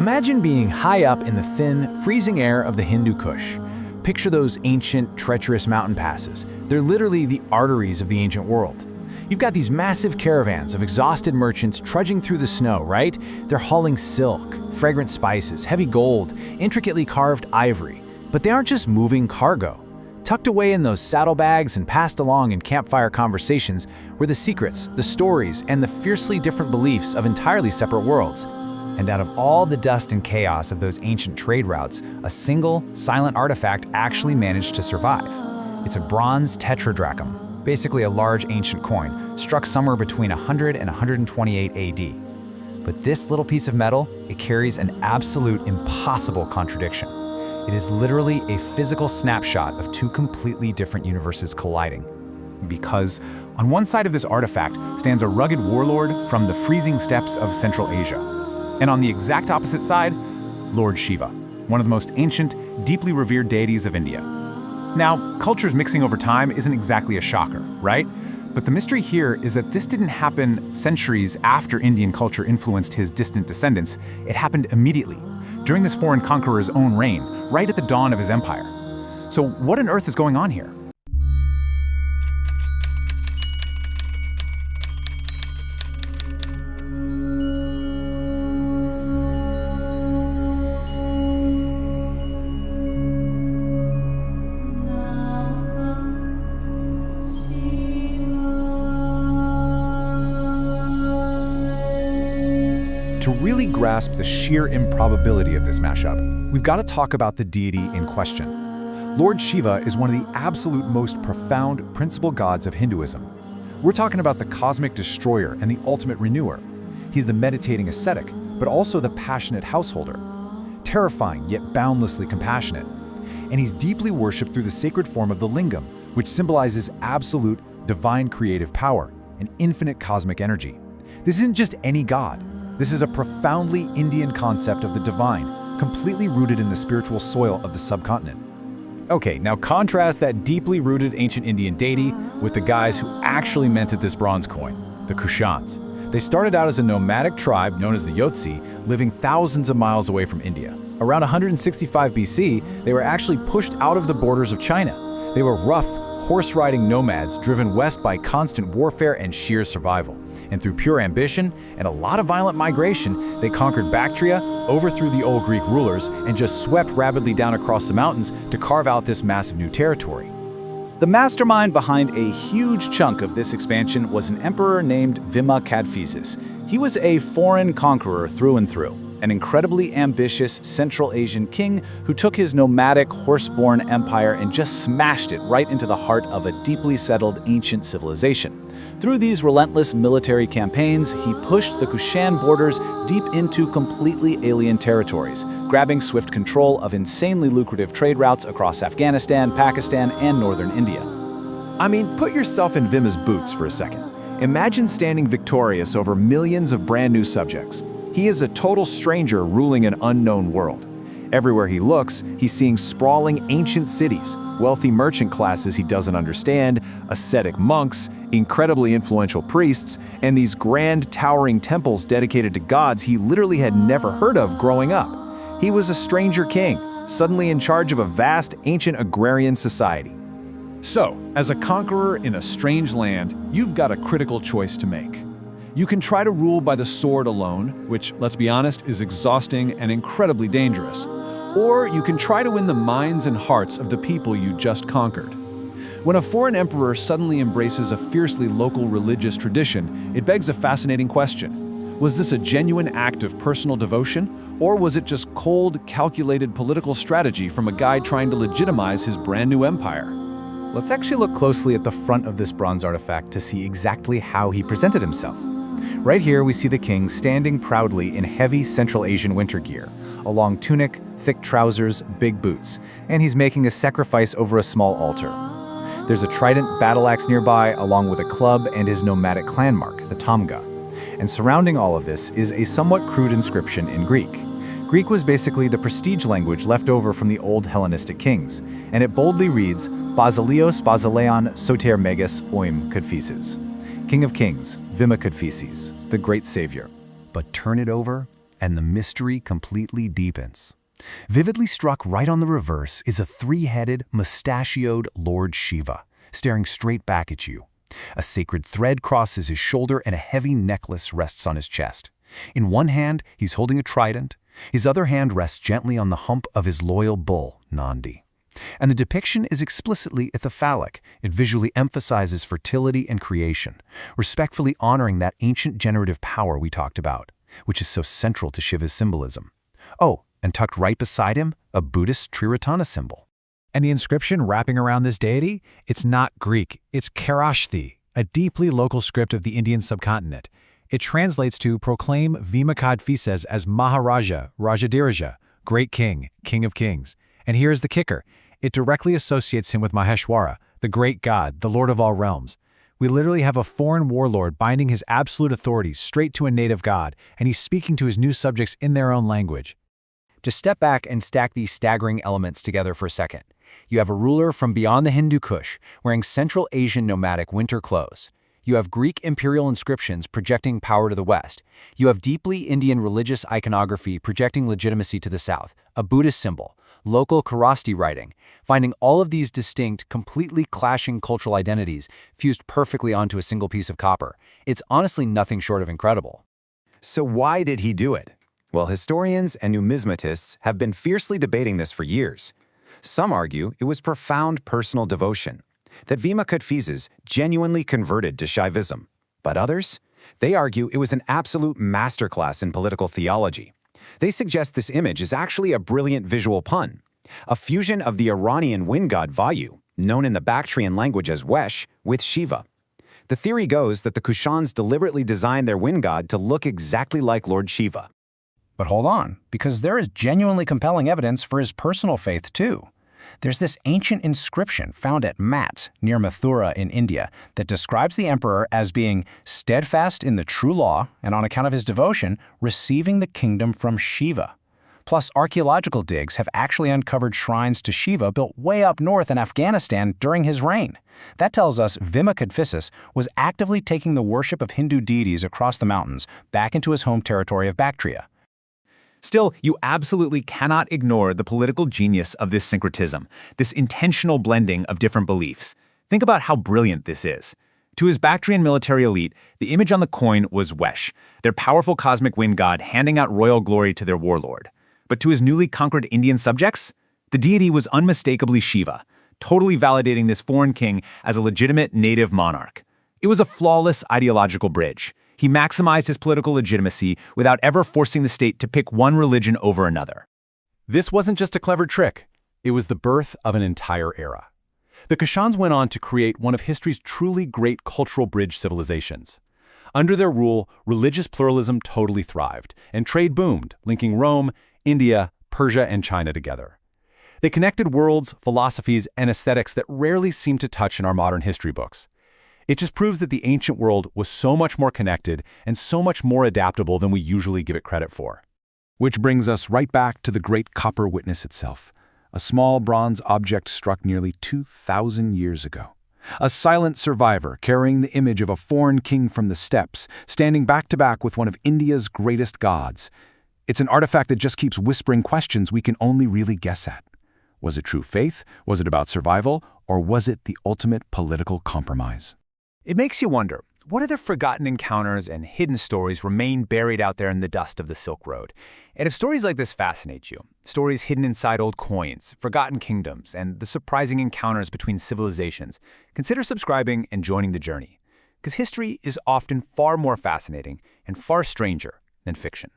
Imagine being high up in the thin, freezing air of the Hindu Kush. Picture those ancient, treacherous mountain passes. They're literally the arteries of the ancient world. You've got these massive caravans of exhausted merchants trudging through the snow, right? They're hauling silk, fragrant spices, heavy gold, intricately carved ivory. But they aren't just moving cargo. Tucked away in those saddlebags and passed along in campfire conversations were the secrets, the stories, and the fiercely different beliefs of entirely separate worlds. And out of all the dust and chaos of those ancient trade routes, a single, silent artifact actually managed to survive. It's a bronze tetradrachm, basically a large ancient coin, struck somewhere between 100 and 128 AD. But this little piece of metal, it carries an absolute impossible contradiction. It is literally a physical snapshot of two completely different universes colliding. Because on one side of this artifact stands a rugged warlord from the freezing steppes of Central Asia. And on the exact opposite side, Lord Shiva, one of the most ancient, deeply revered deities of India. Now, cultures mixing over time isn't exactly a shocker, right? But the mystery here is that this didn't happen centuries after Indian culture influenced his distant descendants. It happened immediately, during this foreign conqueror's own reign, right at the dawn of his empire. So what on earth is going on here? To really grasp the sheer improbability of this mashup, we've got to talk about the deity in question. Lord Shiva is one of the absolute most profound principal gods of Hinduism. We're talking about the cosmic destroyer and the ultimate renewer. He's the meditating ascetic, but also the passionate householder. Terrifying, yet boundlessly compassionate. And he's deeply worshipped through the sacred form of the lingam, which symbolizes absolute, divine creative power and infinite cosmic energy. This isn't just any god. This is a profoundly Indian concept of the divine, completely rooted in the spiritual soil of the subcontinent. Okay, now contrast that deeply rooted ancient Indian deity with the guys who actually minted this bronze coin, the Kushans. They started out as a nomadic tribe known as the Yotzi, living thousands of miles away from India. Around 165 BC, they were actually pushed out of the borders of China. They were rough, horse-riding nomads driven west by constant warfare and sheer survival. And through pure ambition and a lot of violent migration, they conquered Bactria, overthrew the old Greek rulers, and just swept rapidly down across the mountains to carve out this massive new territory. The mastermind behind a huge chunk of this expansion was an emperor named Vima Kadphises. He was a foreign conqueror through and through, an incredibly ambitious Central Asian king who took his nomadic, horse-borne empire and just smashed it right into the heart of a deeply settled ancient civilization. Through these relentless military campaigns, he pushed the Kushan borders deep into completely alien territories, grabbing swift control of insanely lucrative trade routes across Afghanistan, Pakistan, and northern India. I mean, put yourself in Vima's boots for a second. Imagine standing victorious over millions of brand new subjects. He is a total stranger ruling an unknown world. Everywhere he looks, he's seeing sprawling ancient cities, wealthy merchant classes he doesn't understand, ascetic monks, incredibly influential priests, and these grand, towering temples dedicated to gods he literally had never heard of growing up. He was a stranger king, suddenly in charge of a vast, ancient agrarian society. So, as a conqueror in a strange land, you've got a critical choice to make. You can try to rule by the sword alone, which, let's be honest, is exhausting and incredibly dangerous. Or you can try to win the minds and hearts of the people you just conquered. When a foreign emperor suddenly embraces a fiercely local religious tradition, it begs a fascinating question. Was this a genuine act of personal devotion, or was it just cold, calculated political strategy from a guy trying to legitimize his brand new empire? Let's actually look closely at the front of this bronze artifact to see exactly how he presented himself. Right here, we see the king standing proudly in heavy Central Asian winter gear, a long tunic, thick trousers, big boots, and he's making a sacrifice over a small altar. There's a trident battle axe nearby, along with a club and his nomadic clan mark, the tamga. And surrounding all of this is a somewhat crude inscription in Greek. Greek was basically the prestige language left over from the old Hellenistic kings, and it boldly reads, Basileos Basileon Soter Megas Oim Kadphises. King of Kings, Vima Kadphises, the great savior. But turn it over, and the mystery completely deepens. Vividly struck right on the reverse is a three-headed, mustachioed Lord Shiva, staring straight back at you. A sacred thread crosses his shoulder and a heavy necklace rests on his chest. In one hand, he's holding a trident. His other hand rests gently on the hump of his loyal bull, Nandi. And the depiction is explicitly ithyphallic. It visually emphasizes fertility and creation, respectfully honoring that ancient generative power we talked about, which is so central to Shiva's symbolism. Oh, and tucked right beside him, a Buddhist Triratana symbol. And the inscription wrapping around this deity? It's not Greek, it's Kharosthi, a deeply local script of the Indian subcontinent. It translates to proclaim Vima Kadphises as Maharaja, Rajadiraja, great king, king of kings. And here's the kicker. It directly associates him with Maheshwara, the great god, the lord of all realms. We literally have a foreign warlord binding his absolute authority straight to a native god, and he's speaking to his new subjects in their own language. Just step back and stack these staggering elements together for a second. You have a ruler from beyond the Hindu Kush, wearing Central Asian nomadic winter clothes. You have Greek imperial inscriptions projecting power to the west. You have deeply Indian religious iconography projecting legitimacy to the south, a Buddhist symbol, local Kharosthi writing, finding all of these distinct, completely clashing cultural identities fused perfectly onto a single piece of copper. It's honestly nothing short of incredible. So why did he do it? Well, historians and numismatists have been fiercely debating this for years. Some argue it was profound personal devotion, that Vima Kadphises genuinely converted to Shaivism. But others? They argue it was an absolute masterclass in political theology. They suggest this image is actually a brilliant visual pun, a fusion of the Iranian wind god Vayu, known in the Bactrian language as Wesh, with Shiva. The theory goes that the Kushans deliberately designed their wind god to look exactly like Lord Shiva. But hold on, because there is genuinely compelling evidence for his personal faith too. There's this ancient inscription found at Mat, near Mathura in India, that describes the emperor as being steadfast in the true law and, on account of his devotion, receiving the kingdom from Shiva. Plus, archaeological digs have actually uncovered shrines to Shiva built way up north in Afghanistan during his reign. That tells us Vima Kadphises was actively taking the worship of Hindu deities across the mountains back into his home territory of Bactria. Still, you absolutely cannot ignore the political genius of this syncretism, this intentional blending of different beliefs. Think about how brilliant this is. To his Bactrian military elite, the image on the coin was Wesh, their powerful cosmic wind god handing out royal glory to their warlord. But to his newly conquered Indian subjects, the deity was unmistakably Shiva, totally validating this foreign king as a legitimate native monarch. It was a flawless ideological bridge. He maximized his political legitimacy without ever forcing the state to pick one religion over another. This wasn't just a clever trick. It was the birth of an entire era. The Kushans went on to create one of history's truly great cultural bridge civilizations. Under their rule, religious pluralism totally thrived, and trade boomed, linking Rome, India, Persia, and China together. They connected worlds, philosophies, and aesthetics that rarely seem to touch in our modern history books. It just proves that the ancient world was so much more connected and so much more adaptable than we usually give it credit for. Which brings us right back to the great copper witness itself, a small bronze object struck nearly 2,000 years ago. A silent survivor carrying the image of a foreign king from the steppes, standing back to back with one of India's greatest gods. It's an artifact that just keeps whispering questions we can only really guess at. Was it true faith? Was it about survival? Or was it the ultimate political compromise? It makes you wonder, what other forgotten encounters and hidden stories remain buried out there in the dust of the Silk Road? And if stories like this fascinate you, stories hidden inside old coins, forgotten kingdoms, and the surprising encounters between civilizations, consider subscribing and joining the journey. Because history is often far more fascinating and far stranger than fiction.